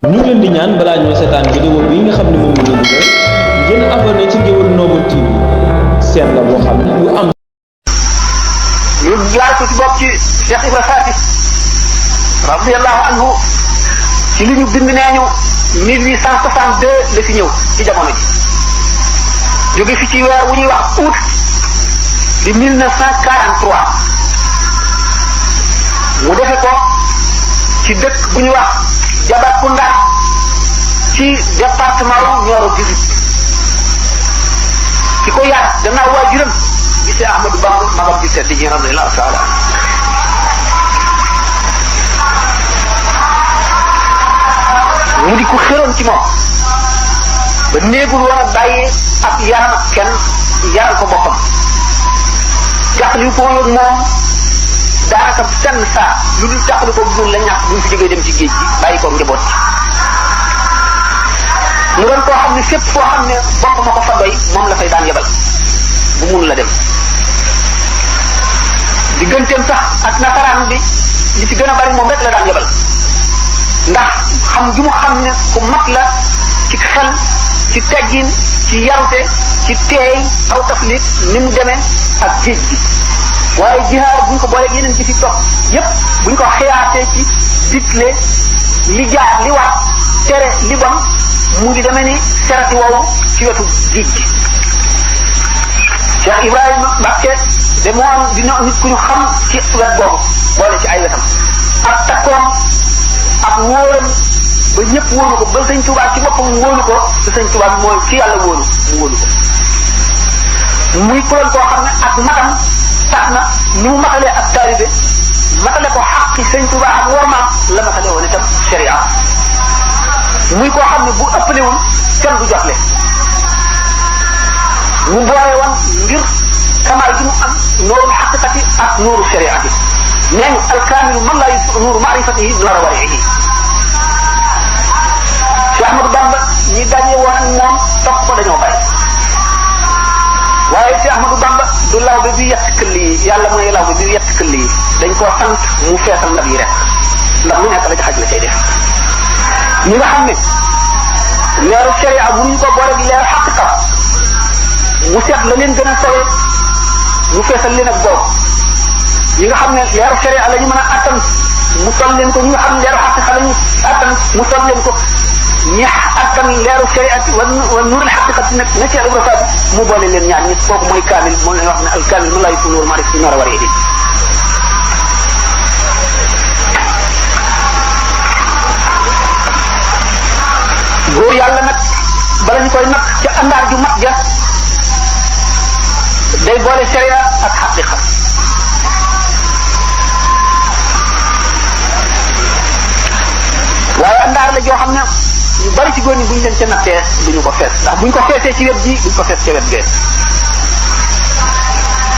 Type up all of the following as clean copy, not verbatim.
ñu ngi leen di ñaan balaa ñoo seetaan vidéo bi nga xam ne moom la ñu def ngeen abonné ci Ngéwël Noble TV seen la boo xam ne lu am. ñu laaj ko ci bopp ci Cheikh Ibra Faty radiyallahu anhu ci li ñu bind nee ñu 1862 la fi ñëw ci jamono ji jóge fi ci weer wu ñuy wax août di 1943 mu defe ko ci dëkk bu ñuy wax Jabakounda ci département wu Nioro du Sud ki ko yar gannaaw waajuram di Cheikh Ahmadou Bamba magam ji tedd ji radiyallahu taala mu di ko xëroon ci moom ba néegul woon a bàyyi ak yaram ak kenn yaral ko boppam jàppali ko woon moom daanaka benn saa lu dul jàppali ko bu la ñàkk bu ñu fi jógee dem ci géej gi bàyyi ko njaboot mu doon koo xam ne fépp foo xam ne bopp ma ko fa doy moom la fay daan yebal bu mun la dem digganteem sax ak nasaraan bi li ci gën a bari moom rek la daan yebal ndax xam gi mu xam ne ku mat la ci xel ci teggin ci yarute ci teey aw taflit ni mu demee ak géej gi waaye jihaar buñ ko booleeg yeneen ci fi topp yépp buñ ko xiyaatee ci digle li jaar li war tere li bon mu ngi demee ni serati woowu ci wetu géej gi Cheikh Ibrahima Mbacké de moom dina nit ku ñu xam ci wet boobu boole ci ay wetam ak takkoom ak wóoram ba ñëpp wóolu ko ba sëñ Tuubaa ci boppam wóolu ko te sëñ Tuubaa mooy ci yàlla wóolu mu wóolu ko muy kuréel koo xam ne ak matam tax na ni mu matalee ak taalibe matale ko xaqi sëñ Tuubaa ak wormaam la matale woon itam sharia muy koo xam ne bu ëppalewul kenn du jotle mu boole woon ngir kamaal gi mu am nooru xaqiqati ak nooru shariati nee ñu alkaamilu man laa yusuf nooru maarifatihi noora warihi Cheikh Ahmadou Bamba ñi daje woon ak moom topp ko dañoo bàyyi waaye Cheikh Ahmadou Bamba du lawbe bi yett këll yi yàlla mooy lawbe bi yett këll yi dañ koo sant mu feesal ndab yi rek ndax lu nekk la ci xaj la cay def ñi nga xam ne leeru sharia bu ñu ko boole gi leeru xaqiqa mu seet la leen gën a sowee mu feesal leen ak boobu ñi nga xam ne leeru sharia la ñu mën a attan mu sol leen ko ñi nga xam ne leeru xaqiqa la ñu attan mu sol leen ko ñi attan leeru sharia wa nuurul xaqiqa nag na Cheikh Ibra Faty mu boole leen ñaar ñi kooku mooy kaamil moom la ñu wax ne al kaamil man laa yusuf nuur maarif ci noor a waree di góor yàlla nag bala ñu koy nag ca àndaar ju mat ja day boole sharia ak xaqiqa waaye àndaar la joo xam ne ñu bari ci góor ñi bu ñu leen ca nattee duñu ko fees ndax buñ ko feesee ci wet ji duñ ko fees ca wet gee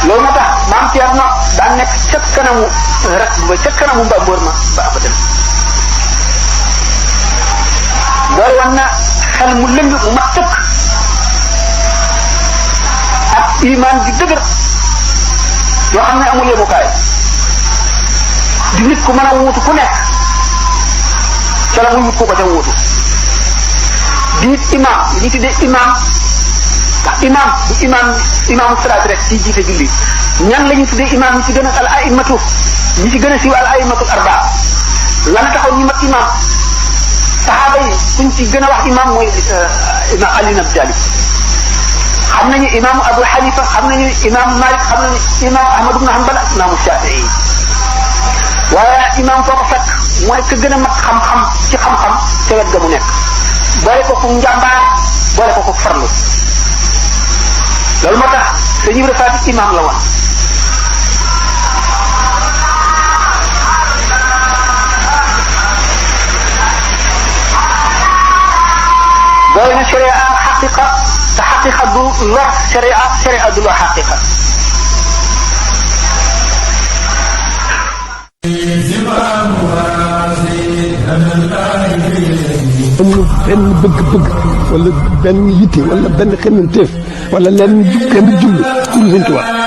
loolu moo tax maam Thierno daan nekk ca kanamu rek ba ca kanamu mbambóor ma ba abadan boole woon na xel mu lëng mu mat tëkk ak iman di dëgër yoo xam ne amul yemukaay di nit ku mën a wuutu ku nekk ca la muy wut ko ca wuutu di nit imam li ñu tuddee imam ndax imam du imaamu salaat rek ci jiite julli ñan la ñu tuddee imam ñi ci gën a al aimatu ñi ci gën a siiw al aimatul arbaa lan taxaw ñi mat imam saxaaba yi kuñ ci gën a wax imam mooy imam Ali ibn Abi Talib xam nañu imam Abu Hanifa xam nañu imam Malik xam nañu imam Ahmad ibn Hanbal ak imam Shafi'i waaye imam foo ko fekk mooy ka gën a mat xam-xam ci xam-xam ca wet ga mu nekk boole ko ku njàmbaar boole ko ku farlu loolu moo tax Sëñ Ibra Faty imam la woon boole na sharia ak xaqiqa te xaqiqa du lor sharia sharia du lor xaqiqa amul benn bëgg-bëgg wala benn yitte wala benn xemmanteef wala lenn jublu pour Sëñ Tuubaa